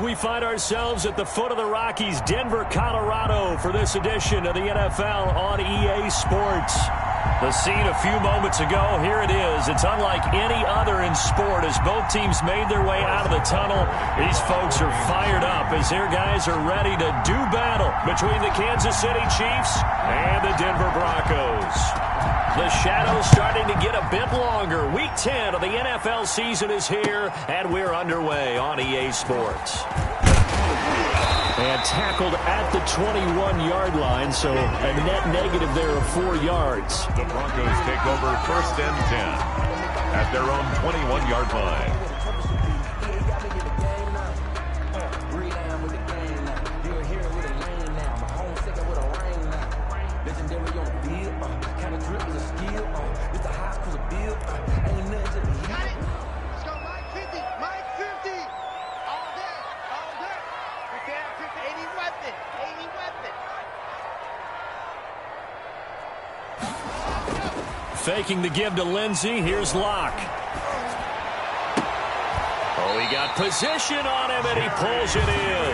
We find ourselves at the foot of the Rockies, Denver, Colorado, for this edition of the NFL on EA Sports. The scene a few moments ago, here it is. It's unlike any other in sport as both teams made their way out of the tunnel. These folks are fired up as their guys are ready to do battle between the Kansas City Chiefs and the Denver Broncos. The shadow's starting to get a bit longer. Week 10 of the NFL season is here, and we're underway on EA Sports. And tackled at the 21-yard line, so a net negative there of 4 yards. The Broncos take over 1st and 10 at their own 21-yard line. Faking the give to Lindsey. Here's Locke. Oh, he got position on him, and he pulls it in.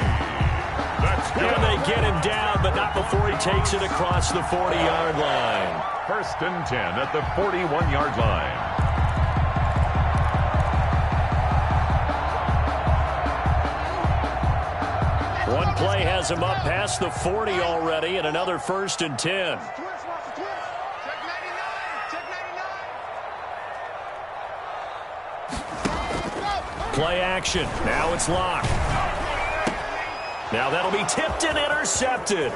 And they get him down, but not before he takes it across the 40-yard line. 1st and 10 at the 41-yard line. One play has him up past the 40 already, and another 1st and 10. Play action. Now it's Locke. Now that'll be tipped and intercepted.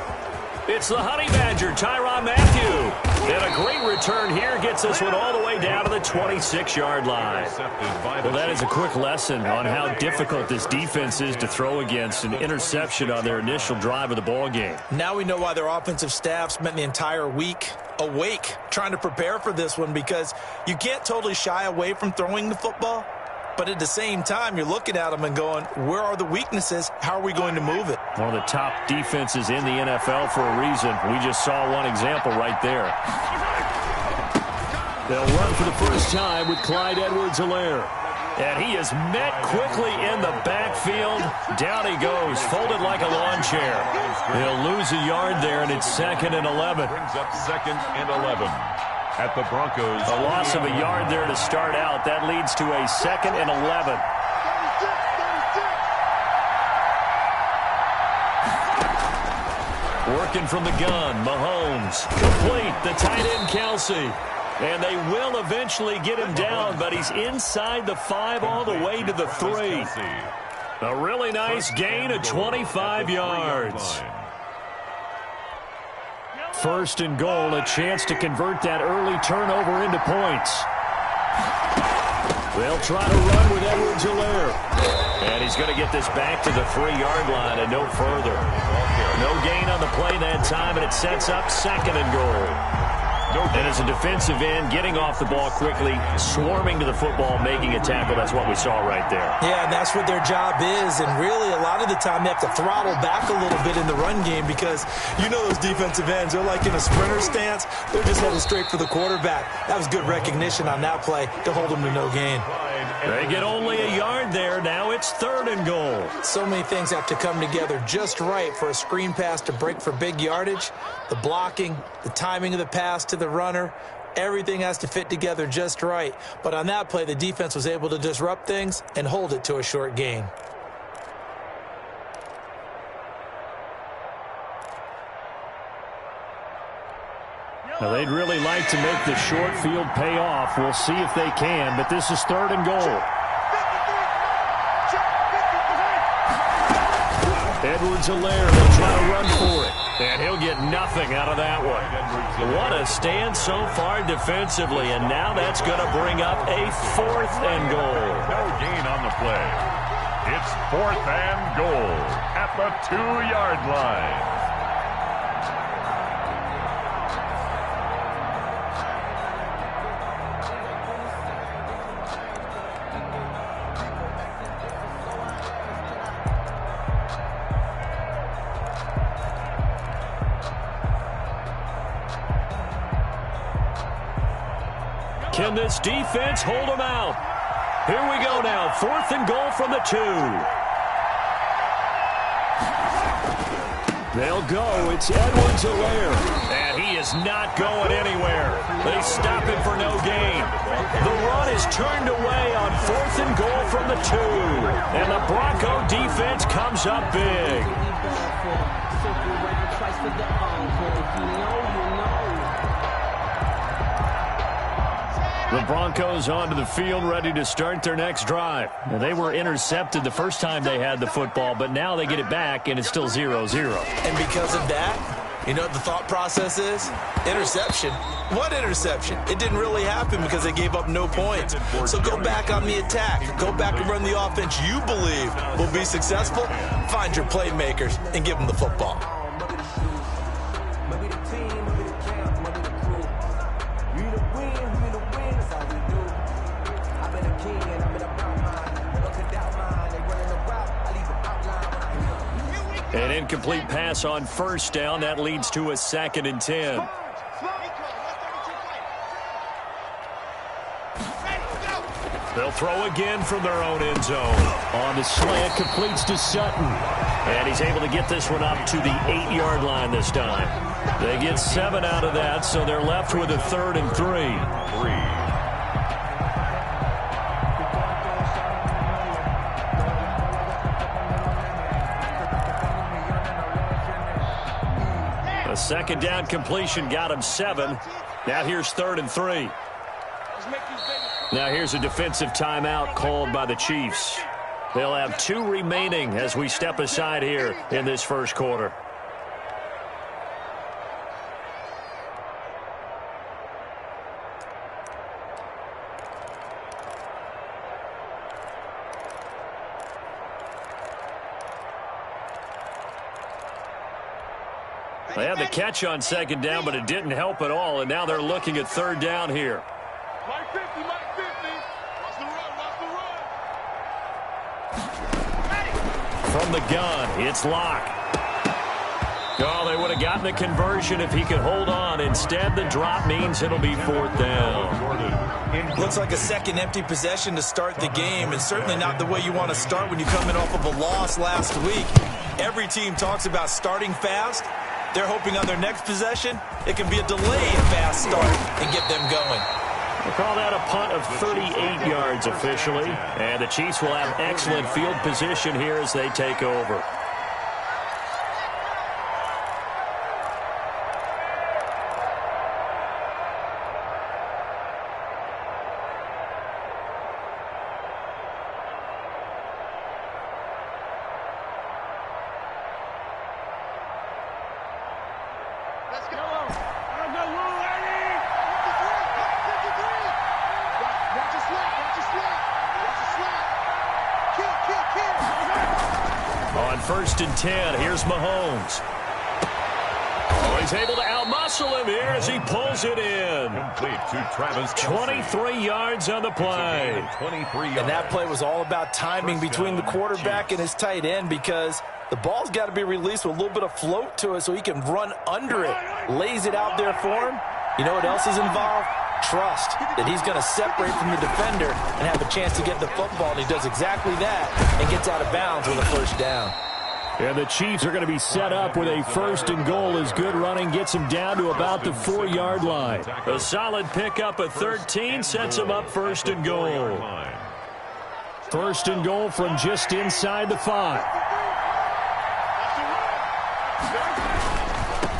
It's the Honey Badger, Tyrann Mathieu. And a great return here gets this one all the way down to the 26-yard line. Well, that is a quick lesson on how difficult this defense is to throw against. An interception on their initial drive of the ball game. Now we know why their offensive staff spent the entire week awake trying to prepare for this one, because you can't totally shy away from throwing the football. But at the same time, you're looking at them and going, where are the weaknesses? How are we going to move it? One of the top defenses in the NFL for a reason. We just saw one example right there. They'll run for the first time with Clyde Edwards-Helaire. And he is met quickly in the backfield. Down he goes, folded like a lawn chair. He'll lose a yard there, and it's 2nd and 11. Brings up 2nd and 11. At the Broncos. A loss of a yard there to start out. That leads to a 2nd and 11. Working from the gun, Mahomes. Complete, the tight end, Kelsey. And they will eventually get him down, but he's inside the 5 all the way to the 3. A really nice gain of 25 yards. 1st and goal, a chance to convert that early turnover into points. They'll try to run with Edwards-Helaire. And he's going to get this back to the 3-yard line and no further. No gain on the play that time, and it sets up 2nd and goal. And as a defensive end, getting off the ball quickly, swarming to the football, making a tackle, that's what we saw right there. Yeah, and that's what their job is. And really, a lot of the time, they have to throttle back a little bit in the run game, because you know those defensive ends, they're like in a sprinter stance. They're just heading straight for the quarterback. That was good recognition on that play to hold them to no gain. They get only a yard there. Now it's 3rd and goal. So many things have to come together just right for a screen pass to break for big yardage. The blocking, the timing of the pass to the runner, everything has to fit together just right. But on that play, the defense was able to disrupt things and hold it to a short gain. Now, they'd really like to make the short field pay off. We'll see if they can, but this is 3rd and goal. Edwards-Helaire, they'll try to run for it. And he'll get nothing out of that one. What a stand so far defensively, and now that's going to bring up a 4th and goal. No gain on the play. It's 4th and goal at the 2-yard line. Can this defense hold them out? Here we go now. 4th and goal from the 2. They'll go. It's Edwards-Helaire. And he is not going anywhere. They stop him for no gain. The run is turned away on 4th and goal from the 2. And the Bronco defense comes up big. The Broncos onto the field ready to start their next drive. Now, they were intercepted the first time they had the football, but now they get it back, and it's still 0-0. And because of that, you know what the thought process is? Interception. What interception? It didn't really happen because they gave up no points. So go back on the attack. Go back and run the offense you believe will be successful. Find your playmakers and give them the football. An incomplete pass on first down. That leads to a 2nd and 10. They'll throw again from their own end zone. On the slant, completes to Sutton. And he's able to get this one up to the 8-yard line this time. They get 7 out of that, so they're left with a 3rd and 3. A 2nd down completion got him 7. Now here's 3rd and 3. Now here's a defensive timeout called by the Chiefs. They'll have 2 remaining as we step aside here in this first quarter. They had the catch on 2nd down, but it didn't help at all, and now they're looking at 3rd down here. Mike 50. Watch the run. From the gun, it's Locke. Oh, they would have gotten the conversion if he could hold on. Instead, the drop means it'll be 4th down. Looks like a second empty possession to start the game, and certainly not the way you want to start when you're coming off of a loss last week. Every team talks about starting fast. They're hoping on their next possession, it can be a delayed fast start and get them going. We'll call that a punt of 38 yards officially. And the Chiefs will have excellent field position here as they take over. On 1st and 10, here's Mahomes. Oh, he's able to outmuscle him here as he pulls it in. Complete to Travis Kelce. 23 yards on the play. 23 yards. And that play was all about timing between the quarterback and his tight end, because the ball's got to be released with a little bit of float to it so he can run under it. Lays it out there for him. You know what else is involved? Trust that he's going to separate from the defender and have a chance to get the football, and he does exactly that and gets out of bounds with a 1st down. And the Chiefs are going to be set up with a 1st and goal as good running gets him down to about the 4-yard line. A solid pickup of 13 sets him up 1st and goal. 1st and goal from just inside the 5.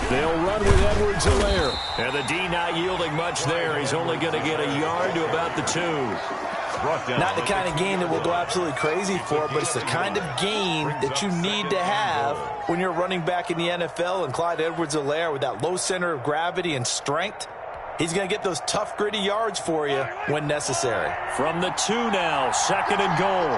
They'll run with Edwards-Helaire. And the D not yielding much there. He's only going to get a yard to about the 2. Not the kind of gain that we'll go absolutely crazy for, but it's the kind of gain that you need to have when you're running back in the NFL. And Clyde Edwards-Helaire, with that low center of gravity and strength, he's going to get those tough, gritty yards for you when necessary. From the 2 now, 2nd and goal.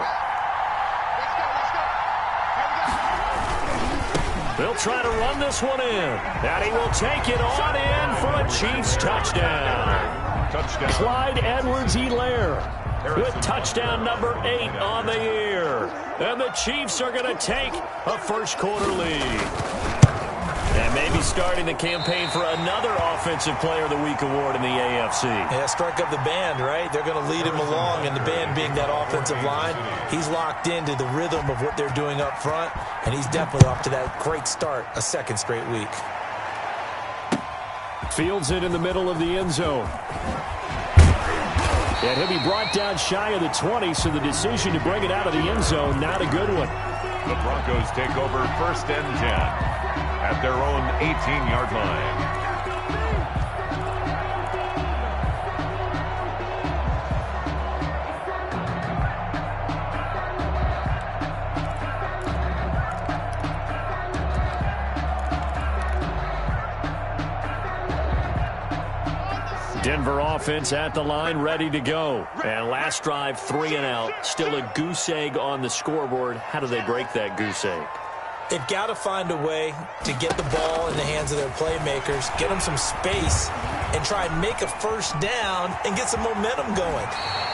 They'll try to run this one in. And he will take it on in for a Chiefs touchdown. Clyde Edwards-Helaire with touchdown number 8 on the year. And the Chiefs are going to take a first quarter lead. And maybe starting the campaign for another Offensive Player of the Week award in the AFC. Yeah, strike up the band, right? They're going to lead him along, and the band being that offensive line, he's locked into the rhythm of what they're doing up front, and he's definitely off to that great start, a second straight week. Fields it in the middle of the end zone. And he'll be brought down shy of the 20, so the decision to bring it out of the end zone, not a good one. The Broncos take over 1st and 10 at their own 18-yard line. Denver offense at the line, ready to go. And last drive, 3 and out. Still a goose egg on the scoreboard. How do they break that goose egg? They've got to find a way to get the ball in the hands of their playmakers, get them some space, and try and make a first down and get some momentum going.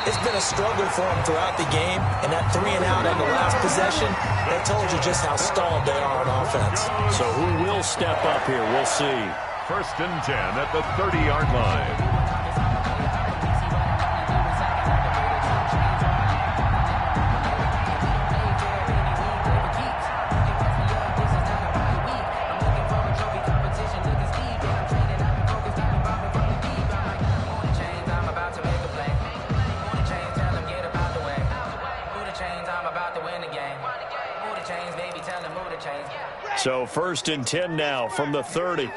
It's been a struggle for them throughout the game, and that 3 and out on the last possession, that told you just how stalled they are on offense. So who will step up here? We'll see. 1st and 10 at the 30-yard line. So 1st and 10 now from the 30.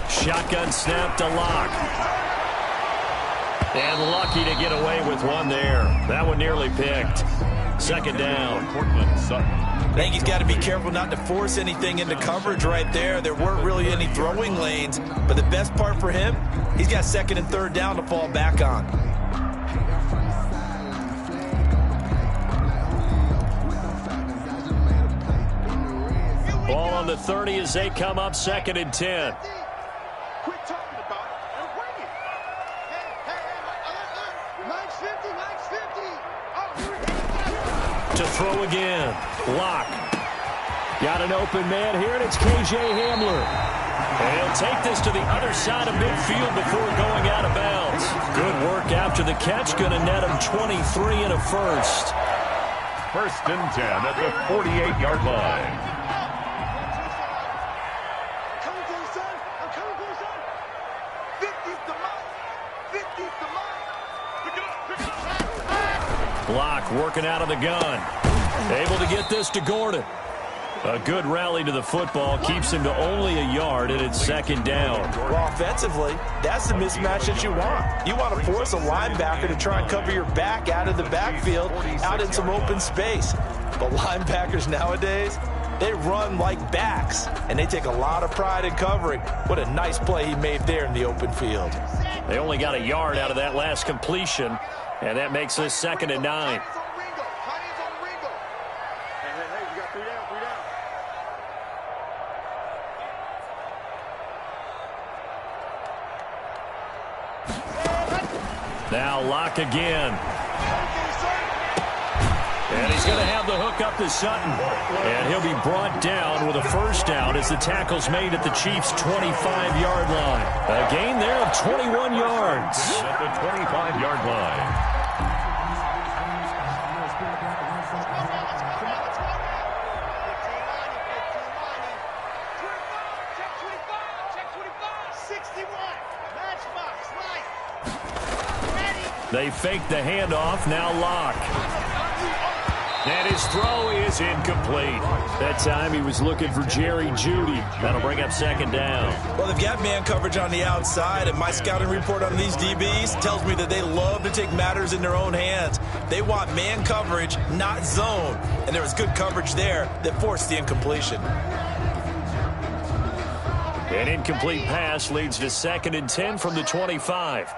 Shotgun snap to Locke. And lucky to get away with one there. That one nearly picked. 2nd down. I think he's got to be careful not to force anything into coverage right there. There weren't really any throwing lanes, but the best part for him, he's got 2nd and 3rd down to fall back on. Ball on the 30 as they come up 2nd and 10. Quit talking about it and bring it. Hey, Mike's 50, Mike's 50. To throw again. Locke. Got an open man here, and it's KJ Hamler. And he'll take this to the other side of midfield before going out of bounds. Good work after the catch. Going to net him 23 and a first. 1st and 10 at the 48-yard line. Locke working out of the gun. Able to get this to Gordon. A good rally to the football keeps him to only a yard, and it's 2nd down. Well, offensively, that's the mismatch that you want. You want to force a linebacker to try and cover your back out of the backfield, out in some open space. But linebackers nowadays, they run like backs, and they take a lot of pride in covering. What a nice play he made there in the open field. They only got a yard out of that last completion, and that makes this 2nd and 9. Now Locke again. And he's going to have the hook up to Sutton. And he'll be brought down with a first down as the tackle's made at the Chiefs' 25-yard line. A gain there of 21 yards. At the 25-yard line. They fake the handoff. Now Locke. And his throw is incomplete. That time he was looking for Jerry Jeudy. That'll bring up 2nd down. Well, they've got man coverage on the outside, and my scouting report on these DBs tells me that they love to take matters in their own hands. They want man coverage, not zone. And there was good coverage there that forced the incompletion. An incomplete pass leads to 2nd and 10 from the 25.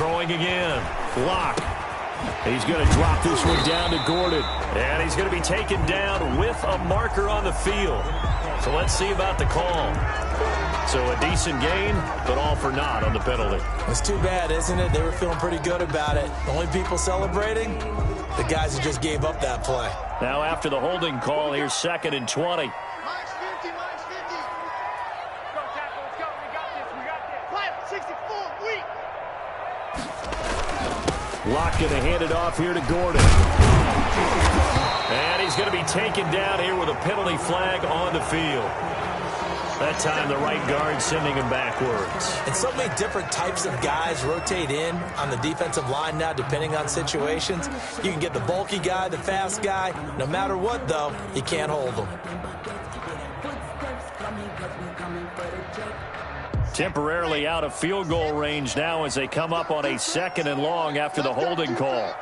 Throwing again. Locke. He's going to drop this one down to Gordon. And he's going to be taken down with a marker on the field. So let's see about the call. So a decent gain, but all for naught on the penalty. It's too bad, isn't it? They were feeling pretty good about it. The only people celebrating, the guys who just gave up that play. Now after the holding call, here's 2nd and 20. Minus 50, minus 50. Go, tackle, let's go. We got this, we got this. Play 64, weak. Locke going to hand it off here to Gordon. And he's going to be taken down here with a penalty flag on the field. That time the right guard sending him backwards. And so many different types of guys rotate in on the defensive line now depending on situations. You can get the bulky guy, the fast guy. No matter what, though, you can't hold them. Temporarily out of field goal range now as they come up on a 2nd and long after the holding call.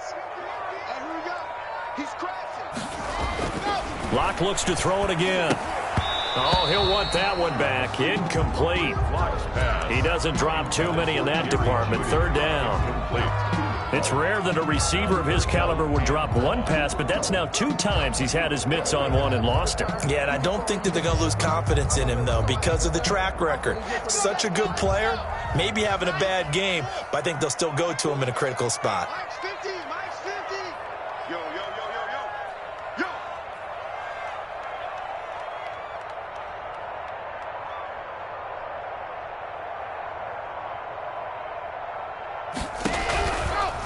Locke looks to throw it again. Oh, he'll want that one back. Incomplete. He doesn't drop too many in that department. 3rd down. It's rare that a receiver of his caliber would drop one pass, but that's now 2 times he's had his mitts on one and lost it. Yeah, and I don't think that they're going to lose confidence in him, though, because of the track record. Such a good player, maybe having a bad game, but I think they'll still go to him in a critical spot. Minus 50, minus 50. Yo, yo, yo, yo, yo. Yo.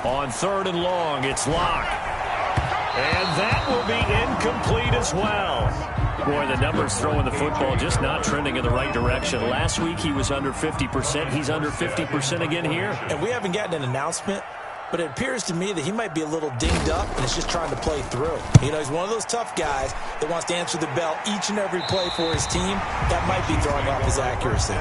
On 3rd and long, it's Locke. And that will be incomplete as well. Boy, the numbers throwing the football just not trending in the right direction. Last week he was under 50%. He's under 50% again here. And we haven't gotten an announcement, but it appears to me that he might be a little dinged up and is just trying to play through. You know, he's one of those tough guys that wants to answer the bell each and every play for his team. That might be throwing off his accuracy.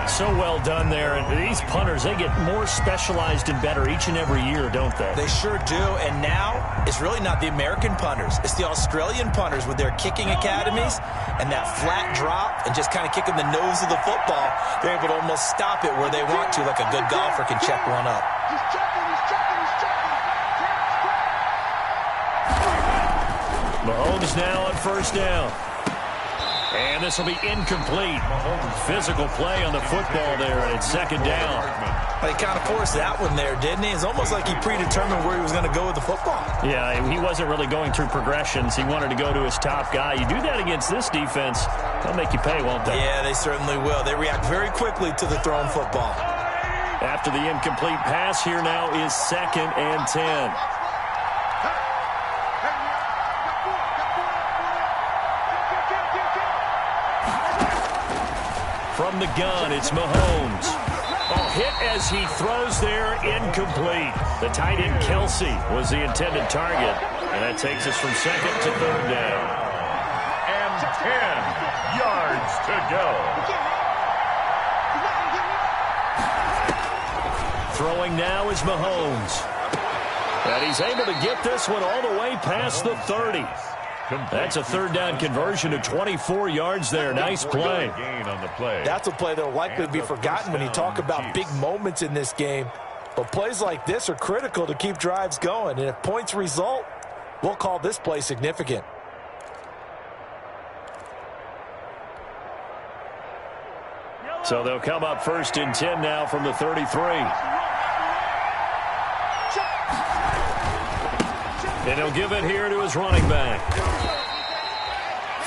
So well done there. And these punters, they get more specialized and better each and every year, don't they? They sure do. And now it's really not the American punters. It's the Australian punters with their kicking academies and that flat drop and just kind of kicking the nose of the football. They're able to almost stop it where they want to, like a good golfer can check one up. He's checking, he's checking, he's checking. Mahomes now on 1st down. And this will be incomplete. Physical play on the football there, and it's 2nd down. Well, he kind of forced that one there, didn't he? It's almost like he predetermined where he was going to go with the football. Yeah, he wasn't really going through progressions. He wanted to go to his top guy. You do that against this defense, they'll make you pay, won't they? Yeah, they certainly will. They react very quickly to the thrown football. After the incomplete pass, here now is 2nd and 10. From the gun, it's Mahomes. Oh, hit as he throws there, incomplete. The tight end, Kelsey, was the intended target. And that takes us from 2nd to 3rd down. And 10 yards to go. Throwing now is Mahomes. And he's able to get this one all the way past the 30. That's a 3rd down conversion to 24 yards there. Nice play. That's a play that will likely be forgotten when you talk about big moments in this game. But plays like this are critical to keep drives going. And if points result, we'll call this play significant. So they'll come up 1st and 10 now from the 33. And he'll give it here to his running back.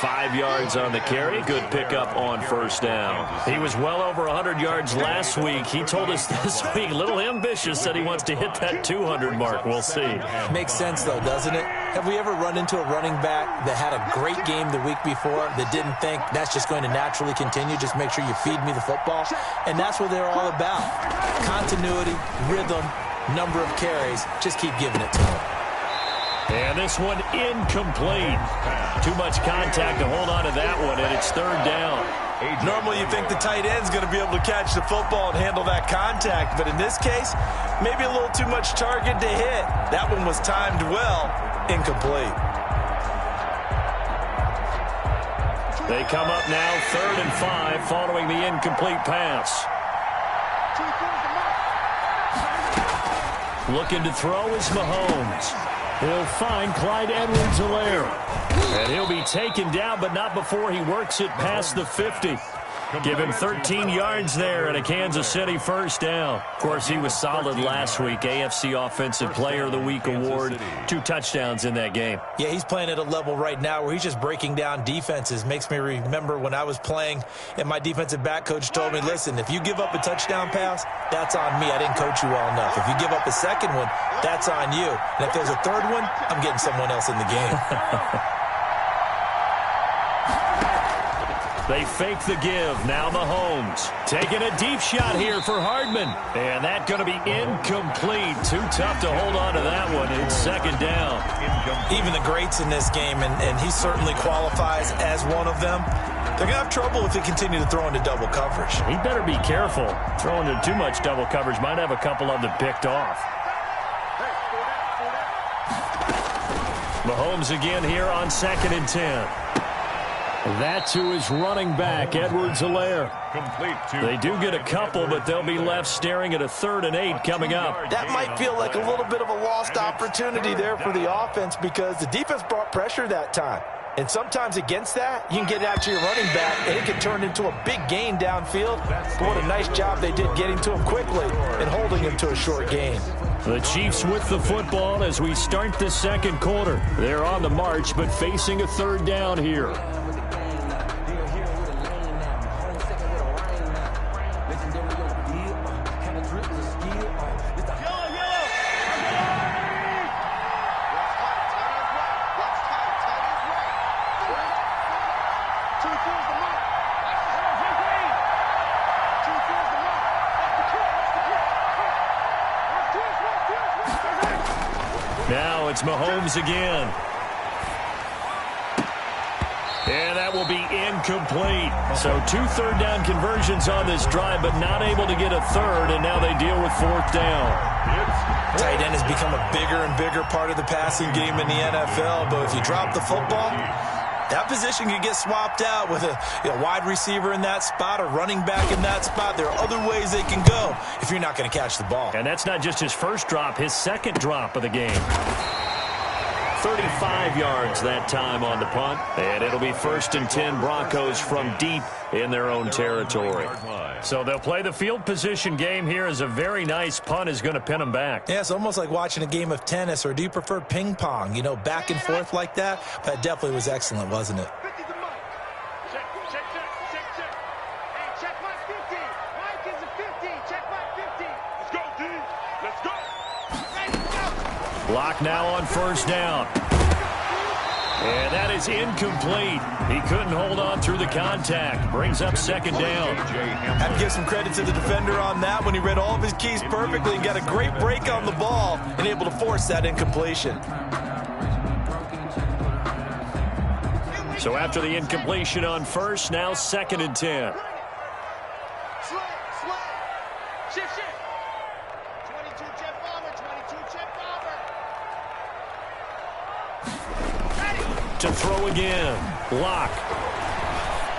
5 yards on the carry. Good pickup on 1st down. He was well over 100 yards last week. He told us this week, a little ambitious, said he wants to hit that 200 mark. We'll see. Makes sense, though, doesn't it? Have we ever run into a running back that had a great game the week before that didn't think that's just going to naturally continue? Just make sure you feed me the football. And that's what they're all about. Continuity, rhythm, number of carries. Just keep giving it to them. And this one incomplete. Too much contact to hold on to that one, and it's 3rd down. Normally you think the tight end's going to be able to catch the football and handle that contact, but in this case, maybe a little too much target to hit. That one was timed well, incomplete. They come up now 3rd and 5 following the incomplete pass. Looking to throw is Mahomes. He'll find Clyde Edwards-Helaire. And he'll be taken down, but not before he works it past the 50. Give him 13 yards there and a Kansas City first down. Of course, he was solid last week. AFC Offensive Player of the Week award. 2 touchdowns in that game. Yeah, he's playing at a level right now where he's just breaking down defenses. Makes me remember when I was playing and my defensive back coach told me, listen, if you give up a touchdown pass, that's on me. I didn't coach you well enough. If you give up a second one, that's on you. And if there's a third one, I'm getting someone else in the game. They fake the give. Now Mahomes taking a deep shot here for Hardman. And that's going to be incomplete. Too tough to hold on to that one. It's second down. Even the greats in this game, and he certainly qualifies as one of them, they're going to have trouble if they continue to throw into double coverage. He better be careful. Throwing into too much double coverage might have a couple of them picked off. Mahomes again here on 2nd and 10. That's who is running back, Edwards-Helaire. They do get a couple, but they'll be left staring at a 3rd and 8 coming up. That might feel like a little bit of a lost opportunity there for the offense because the defense brought pressure that time. And sometimes against that, you can get out to your running back, and it can turn into a big gain downfield. But what a nice job they did getting to him quickly and holding him to a short gain. The Chiefs with the football as we start the second quarter. They're on the march, but facing a 3rd down here. Now it's Mahomes again. And that will be incomplete. So 2 3rd down conversions on this drive, but not able to get a 3rd, and now they deal with 4th down. Tight end has become a bigger and bigger part of the passing game in the NFL, but if you drop the football, that position can get swapped out with a wide receiver in that spot, a running back in that spot. There are other ways they can go if you're not going to catch the ball. And that's not just his first drop, his second drop of the game. 35 yards that time on the punt. And it'll be 1st and 10 Broncos from deep in their own territory. So they'll play the field position game here as a very nice punt is going to pin them back. Yeah, it's almost like watching a game of tennis, or do you prefer ping pong? You know, back and forth like that? That definitely was excellent, wasn't it? Check my 50. Mike is a 50. Check my 50. Let's go, D. Let's go. Block now on 1st down. And that is incomplete. He couldn't hold on through the contact. Brings up 2nd down. I have to give some credit to the defender on that when he read all of his keys perfectly and got a great break on the ball and able to force that incompletion. So after the incompletion on 1st, now 2nd and 10. Shift. 22 jet bomber, 22 jet bomber. To throw again. Lock.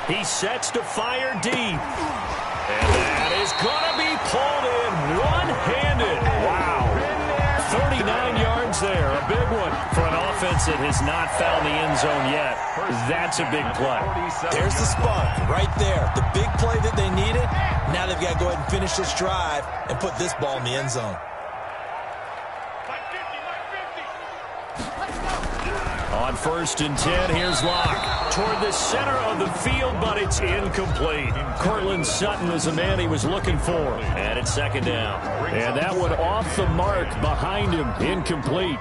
He sets to fire deep. And that is going to be pulled in one-handed. Wow. 39 yards there. A big one for an offense that has not found the end zone yet. That's a big play. There's the spark right there. The big play that they needed. Now they've got to go ahead and finish this drive and put this ball in the end zone. On 1st and 10, here's Locke. Toward the center of the field, but it's incomplete. Cortland Sutton was the man he was looking for. And it's 2nd down. And that one off the mark behind him. Incomplete.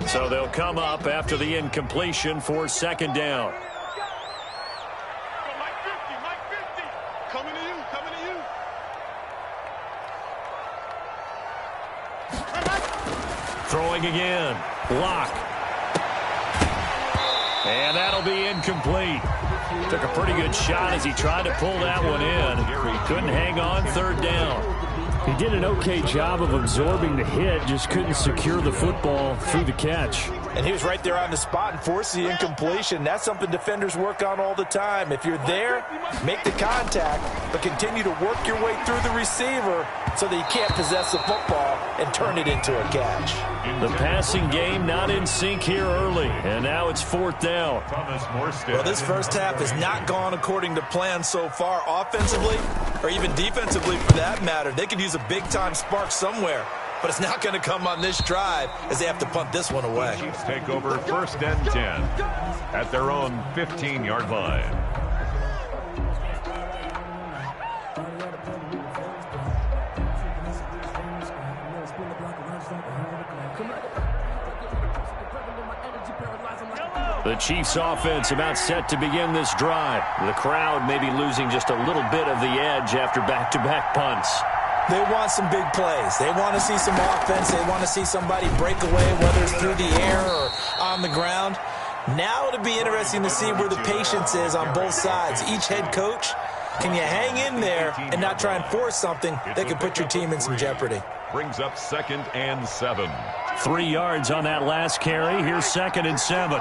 So they'll come up after the incompletion for 2nd down. Throwing again. Block. And that'll be incomplete. Took a pretty good shot as he tried to pull that one in. Couldn't hang on 3rd down. He did an okay job of absorbing the hit, just couldn't secure the football through the catch. And he was right there on the spot and forced the incompletion. That's something defenders work on all the time. If you're there, make the contact, but continue to work your way through the receiver so that you can't possess the football and turn it into a catch. The passing game not in sync here early, and now it's 4th down. Well, this first half has not gone according to plan so far offensively, or even defensively for that matter. They could use a big-time spark somewhere, but it's not going to come on this drive as they have to punt this one away. The Chiefs take over 1st and 10 at their own 15-yard line. The Chiefs offense about set to begin this drive. The crowd may be losing just a little bit of the edge after back-to-back punts. They want some big plays. They want to see some offense. They want to see somebody break away, whether it's through the air or on the ground. Now it'll be interesting to see where the patience is on both sides. Each head coach, can you hang in there and not try and force something that could put your team in some jeopardy? Brings up 2nd and 7. 3 yards on that last carry. Here's 2nd and 7.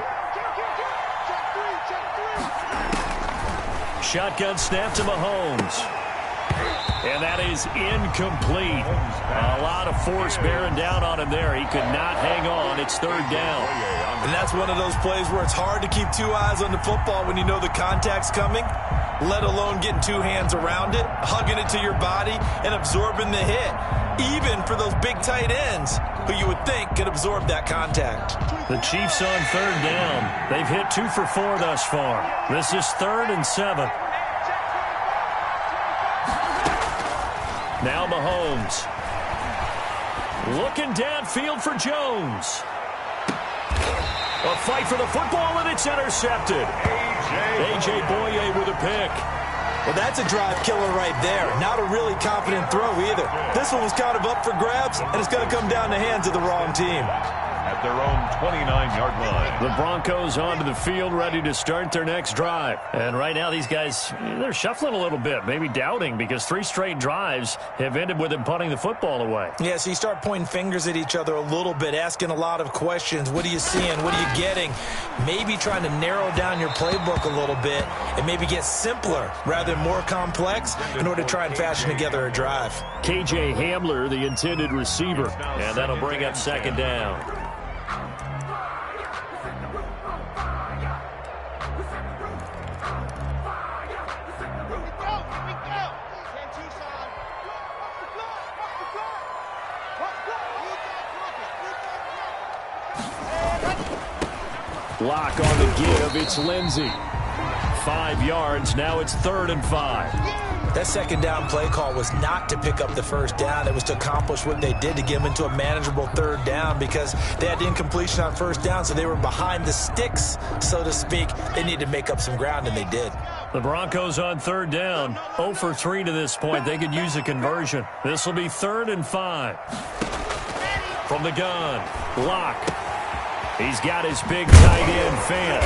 Shotgun snap to Mahomes. And that is incomplete. A lot of force bearing down on him there. He could not hang on. It's 3rd down. And that's one of those plays where it's hard to keep 2 eyes on the football when you know the contact's coming, let alone getting 2 hands around it, hugging it to your body, and absorbing the hit, even for those big tight ends who you would think could absorb that contact. The Chiefs on 3rd down. They've hit 2 for 4 thus far. This is 3rd and 7. Now Mahomes. Looking downfield for Jones. A fight for the football, and it's intercepted. A.J. Boye with a pick. Well, that's a drive killer right there. Not a really confident throw either. This one was kind of up for grabs, and it's going to come down the hands of the wrong team. At their own 29-yard line. The Broncos onto the field, ready to start their next drive. And right now, these guys, they're shuffling a little bit, maybe doubting, because 3 straight drives have ended with them punting the football away. Yeah, so you start pointing fingers at each other a little bit, asking a lot of questions. What are you seeing? What are you getting? Maybe trying to narrow down your playbook a little bit and maybe get simpler rather than more complex in order to try and fashion together a drive. K.J. Hamler, the intended receiver, and that'll bring up 2nd down. Block on the give. It's Lindsey. 5 yards. Now it's 3rd and 5. That 2nd down play call was not to pick up the 1st down. It was to accomplish what they did to get them into a manageable 3rd down because they had the incompletion on 1st down, so they were behind the sticks, so to speak. They needed to make up some ground, and they did. The Broncos on 3rd down. 0 for 3 to this point. They could use a conversion. This will be 3rd and 5. From the gun, Locke. He's got his big tight end, Fant.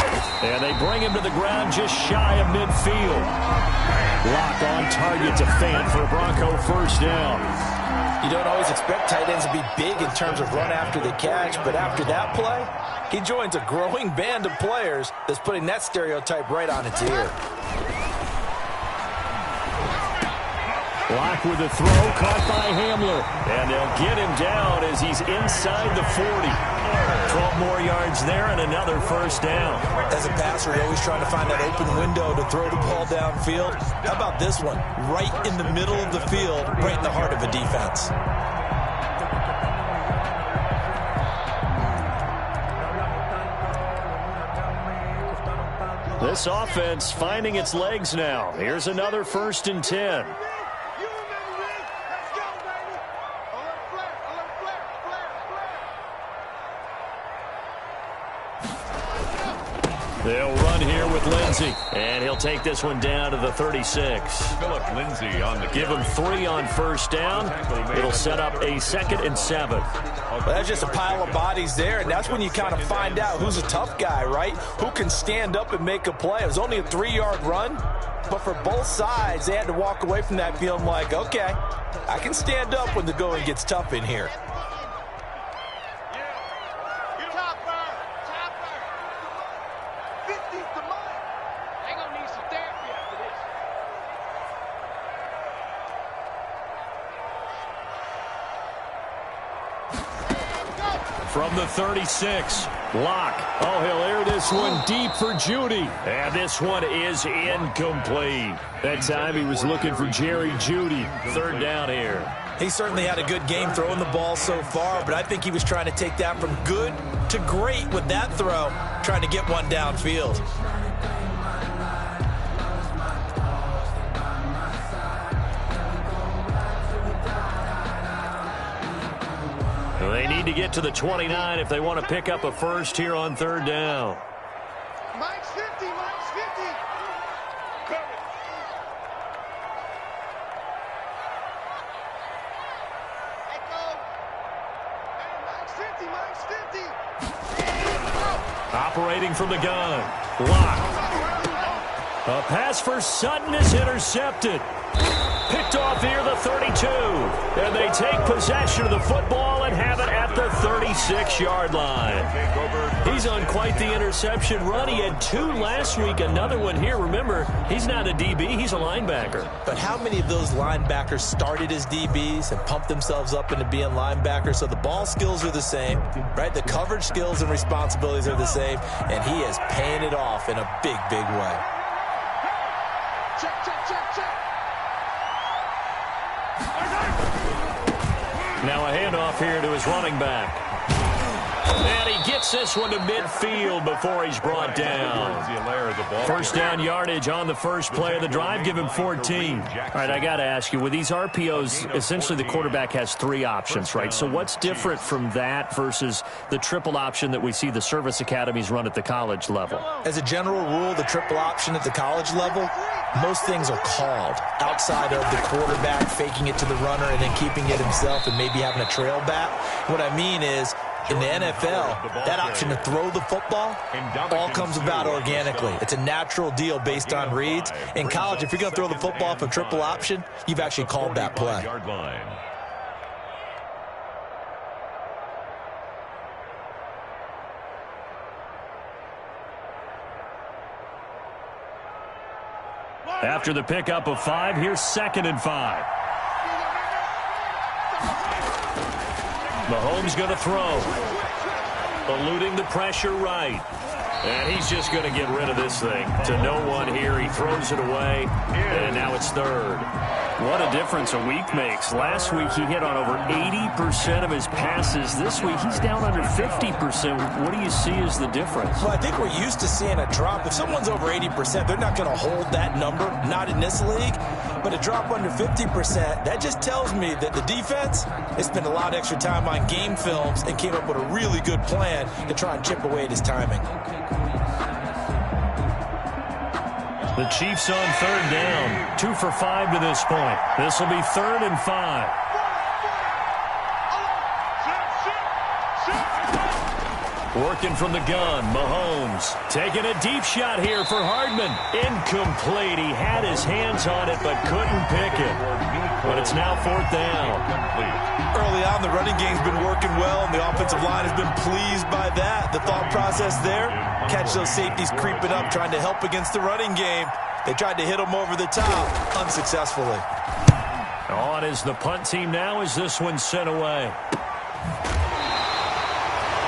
And they bring him to the ground just shy of midfield. Locke on target to Fant for a Bronco 1st down. You don't always expect tight ends to be big in terms of run after the catch, but after that play, he joins a growing band of players that's putting that stereotype right on its ear. Locke with the throw, caught by Hamler. And they'll get him down as he's inside the 40. 12 more yards there and another 1st down. As a passer, you're always trying to find that open window to throw the ball downfield. How about this one? Right in the middle of the field, right in the heart of a defense. This offense finding its legs now. Here's another 1st and 10. They'll run here with Lindsey, and he'll take this one down to the 36. Philip Lindsay on the Give him 3 on 1st down. It'll set up a 2nd and 7. Well, that's just a pile of bodies there, and that's when you kind of find out who's a tough guy, right? Who can stand up and make a play. It was only a 3-yard run, but for both sides, they had to walk away from that feeling like, okay, I can stand up when the going gets tough in here. From the 36, Locke. Oh, he'll air this one deep for Judy. And this one is incomplete. That time he was looking for Jerry Judy. Third down here. He certainly had a good game throwing the ball so far, but I think he was trying to take that from good to great with that throw, trying to get one downfield. They need to get to the 29 if they want to pick up a first here on third down. Mike's 50, Mike's 50. Echo. Hey, Mike's 50, Mike's 50. Operating from the gun. Locke. A pass for Sutton is intercepted. Picked off here, the 32. And they take possession of the football and have it at the 36-yard line. He's on quite the interception run. He had 2 last week, another one here. Remember, he's not a DB, he's a linebacker. But how many of those linebackers started as DBs and pumped themselves up into being linebackers? So the ball skills are the same, right? The coverage skills and responsibilities are the same, and he is paying it off in a big, big way. Check, check, check, check. Now a handoff here to his running back. And he gets this one to midfield before he's brought down. First down yardage on the first play of the drive. Give him 14. All right, I got to ask you, with these RPOs, essentially the quarterback has 3 options, right? So what's different from that versus the triple option that we see the service academies run at the college level? As a general rule, the triple option at the college level, most things are called outside of the quarterback faking it to the runner and then keeping it himself and maybe having a trail back. What I mean is, in the NFL, that option to throw the football all comes about organically. It's a natural deal based on reads. In college, if you're going to throw the football for triple option, you've actually called that play. After the pickup of 5, here's 2nd and 5. Mahomes going to throw. Eluding the pressure right. And he's just going to get rid of this thing to no one here. He throws it away, and now it's 3rd. What a difference a week makes. Last week he hit on over 80% of his passes. This week he's down under 50%. What do you see as the difference? Well, I think we're used to seeing a drop. If someone's over 80%, they're not going to hold that number, not in this league. But a drop under 50%, that just tells me that the defense has spent a lot of extra time on game films and came up with a really good plan to try and chip away at his timing. The Chiefs on 3rd down. 2 for 5 to this point. This will be 3rd and 5. Working from the gun, Mahomes taking a deep shot here for Hardman. Incomplete. He had his hands on it but couldn't pick it. But it's now 4th down. Early on, the running game's been working well, and the offensive line has been pleased by that. The thought process there, catch those safeties creeping up, trying to help against the running game. They tried to hit them over the top, unsuccessfully. On is the punt team now as this one's sent away.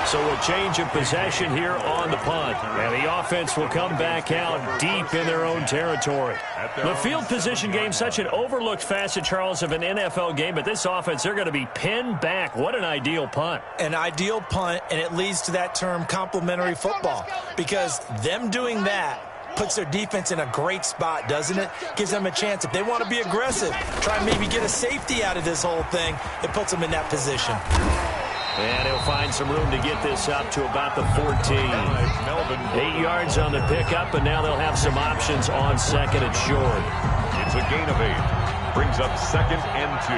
So a change of possession here on the punt. And the offense will come back out deep in their own territory. The field position game, such an overlooked facet, Charles, of an NFL game. But this offense, they're going to be pinned back. What an ideal punt. An ideal punt, and it leads to that term complementary football. Because them doing that puts their defense in a great spot, doesn't it? Gives them a chance. If they want to be aggressive, try and maybe get a safety out of this whole thing, it puts them in that position. And he'll find some room to get this up to about the 14. 8 yards on the pickup, and now they'll have some options on 2nd and short. It's a gain of 8. Brings up 2nd and 2.